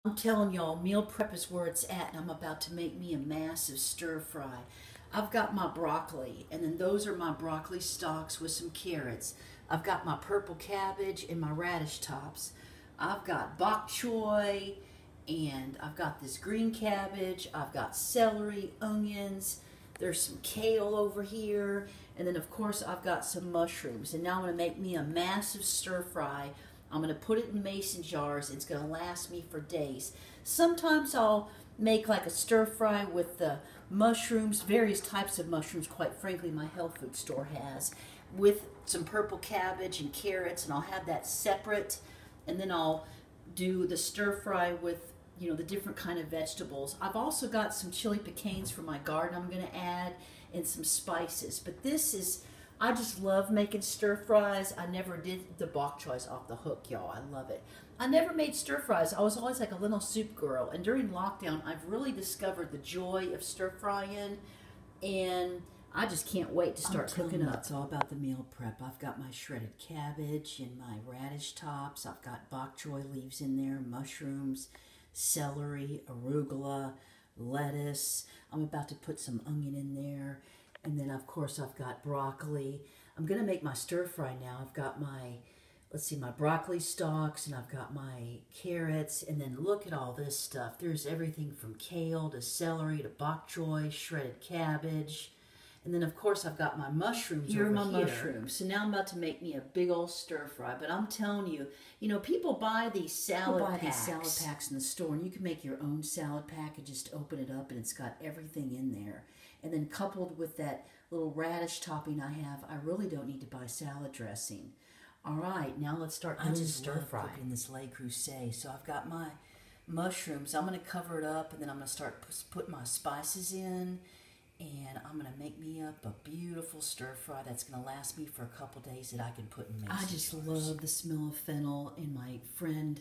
I'm telling y'all, meal prep is where it's at, and I'm about to make me a massive stir fry. I've got my broccoli, and then those are my broccoli stalks with some carrots. I've got my purple cabbage and my radish tops. I've got bok choy, and I've got this green cabbage. I've got celery, onions. There's some kale over here, and then of course I've got some mushrooms. And now I'm going to make me a massive stir fry. I'm going to put it in mason jars. It's going to last me for days. Sometimes I'll make like a stir fry with the mushrooms, various types of mushrooms, quite frankly, my health food store has, with some purple cabbage and carrots, and I'll have that separate. And then I'll do the stir fry with, you know, the different kind of vegetables. I've also got some chili piquins from my garden I'm going to add, and some spices. But this is, I just love making stir fries. I never did the bok choy's off the hook, y'all. I love it. I never made stir fries. I was always like a little soup girl. And during lockdown, I've really discovered the joy of stir frying. And I just can't wait to start cooking up. It's all about the meal prep. I've got my shredded cabbage and my radish tops. I've got bok choy leaves in there, mushrooms, celery, arugula, lettuce. I'm about to put some onion in there. And then, of course, I've got broccoli. I'm going to make my stir fry now. I've got my, let's see, my broccoli stalks, and I've got my carrots. And then look at all this stuff. There's everything from kale to celery to bok choy, shredded cabbage. And then, of course, I've got my mushrooms over here. Here are my mushrooms. So now I'm about to make me a big old stir fry. But I'm telling you, you know, people buy these salad packs in the store, and you can make your own salad pack and just open it up, and it's got everything in there. And then coupled with that little radish topping I have, I really don't need to buy salad dressing. All right, now let's start doing stir fry. Cooking this Le Creuset. So I've got my mushrooms. I'm going to cover it up, and then I'm going to start putting my spices in. And I'm going to make me up a beautiful stir fry that's going to last me for a couple days that I can put in mason jars. I just love the smell of fennel. And my friend,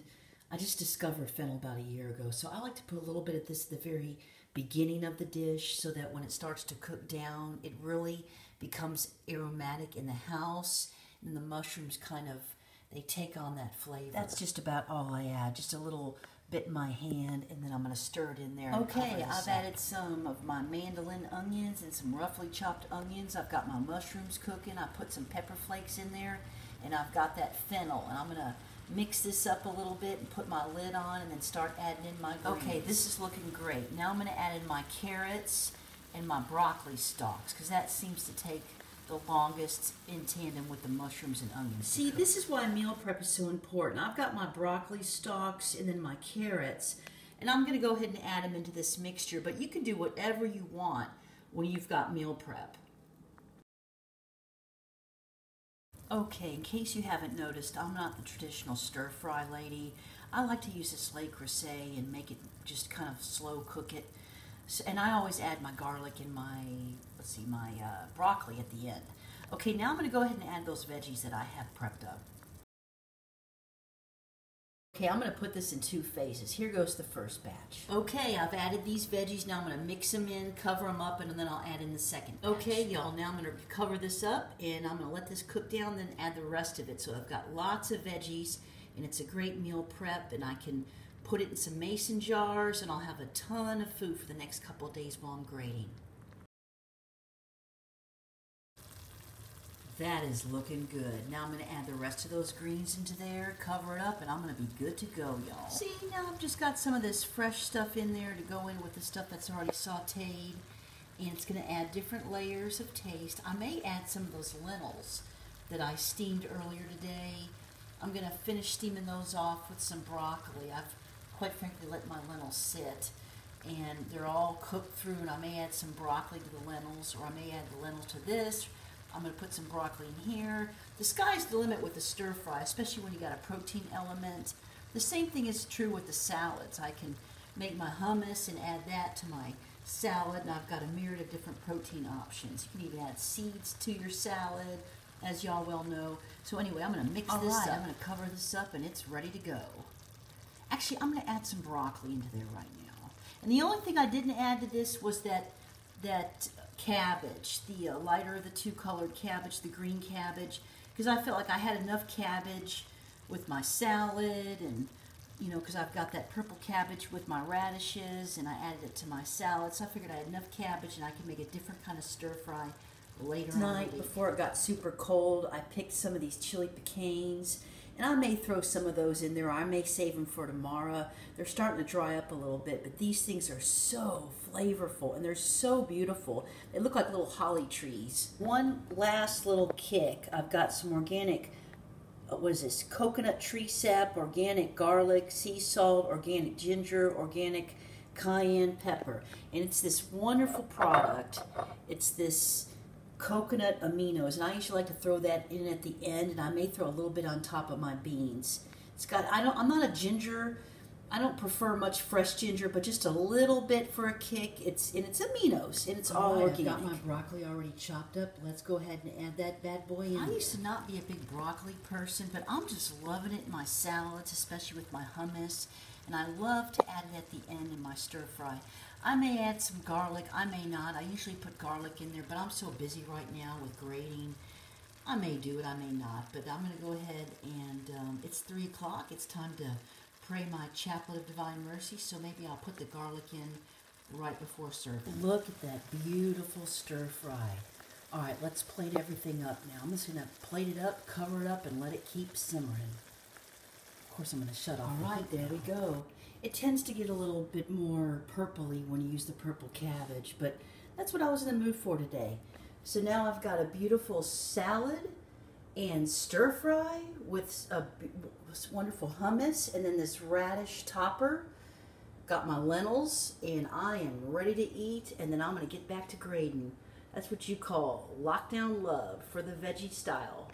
I just discovered fennel about a year ago. So I like to put a little bit of this at the very beginning of the dish so that when it starts to cook down, it really becomes aromatic in the house. And the mushrooms kind of, they take on that flavor. That's just about all I add. Just a little bit in my hand, and then I'm going to stir it in there. Okay, I've added some of my mandolin onions and some roughly chopped onions. I've got my mushrooms cooking. I put some pepper flakes in there, and I've got that fennel. And I'm going to mix this up a little bit and put my lid on, and then start adding in my greens. Okay, this is looking great. Now I'm going to add in my carrots and my broccoli stalks, because that seems to take the longest in tandem with the mushrooms and onions. See, this is why meal prep is so important. I've got my broccoli stalks and then my carrots, and I'm going to go ahead and add them into this mixture, but you can do whatever you want when you've got meal prep. Okay, in case you haven't noticed, I'm not the traditional stir-fry lady. I like to use this Le Creuset and make it just kind of slow cook it. So, and I always add my garlic and my, let's see, my broccoli at the end. Okay, now I'm going to go ahead and add those veggies that I have prepped up. Okay, I'm going to put this in two phases. Here goes the first batch. Okay, I've added these veggies. Now I'm going to mix them in, cover them up, and then I'll add in the second batch. Okay, y'all, now I'm going to cover this up, and I'm going to let this cook down, then add the rest of it. So I've got lots of veggies, and it's a great meal prep, and I can put it in some mason jars, and I'll have a ton of food for the next couple of days while I'm grating. That is looking good. Now I'm going to add the rest of those greens into there, cover it up, and I'm going to be good to go, y'all. See, now I've just got some of this fresh stuff in there to go in with the stuff that's already sauteed, and it's going to add different layers of taste. I may add some of those lentils that I steamed earlier today. I'm going to finish steaming those off with some broccoli. I've quite frankly let my lentils sit, and they're all cooked through, and I may add some broccoli to the lentils, or I may add the lentils to this. I'm going to put some broccoli in here. The sky's the limit with the stir fry, especially when you got a protein element. The same thing is true with the salads. I can make my hummus and add that to my salad, and I've got a myriad of different protein options. You can even add seeds to your salad, as y'all well know. So anyway, I'm going to mix this up. I'm going to cover this up, and it's ready to go. Actually, I'm going to add some broccoli into there right now. And the only thing I didn't add to this was that cabbage, the lighter of the two colored cabbage, the green cabbage, because I felt like I had enough cabbage with my salad and you know, because I've got that purple cabbage with my radishes, and I added it to my salad. So I figured I had enough cabbage, and I could make a different kind of stir fry later on. Tonight, before it got super cold, I picked some of these chili pecans, and I may throw some of those in there. I may save them for tomorrow. They're starting to dry up a little bit, but these things are so flavorful, and they're so beautiful. They look like little holly trees. One last little kick. I've got some organic, what is this, coconut tree sap, organic garlic, sea salt, organic ginger, organic cayenne pepper. And it's this wonderful product. It's this coconut aminos, and I usually like to throw that in at the end, and I may throw a little bit on top of my beans. It's got, I'm not a ginger, I don't prefer much fresh ginger, but just a little bit for a kick. It's aminos, and it's all organic. I've got my broccoli already chopped up. Let's go ahead and add that bad boy in. I used to not be a big broccoli person, but I'm just loving it in my salads, especially with my hummus, and I love to add it at the end in my stir fry. I may add some garlic, I may not. I usually put garlic in there, but I'm so busy right now with grating. I may do it, I may not, but I'm going to go ahead and it's 3 o'clock. It's time to pray my Chaplet of Divine Mercy, so maybe I'll put the garlic in right before serving. Look at that beautiful stir fry. All right, let's plate everything up now. I'm just going to plate it up, cover it up, and let it keep simmering. Of course, I'm going to shut off. All right, there we go. It tends to get a little bit more purpley when you use the purple cabbage, but that's what I was in the mood for today. So now I've got a beautiful salad and stir fry with this wonderful hummus, and then this radish topper. Got my lentils, and I am ready to eat, and then I'm going to get back to grading. That's what you call lockdown love for the veggie style.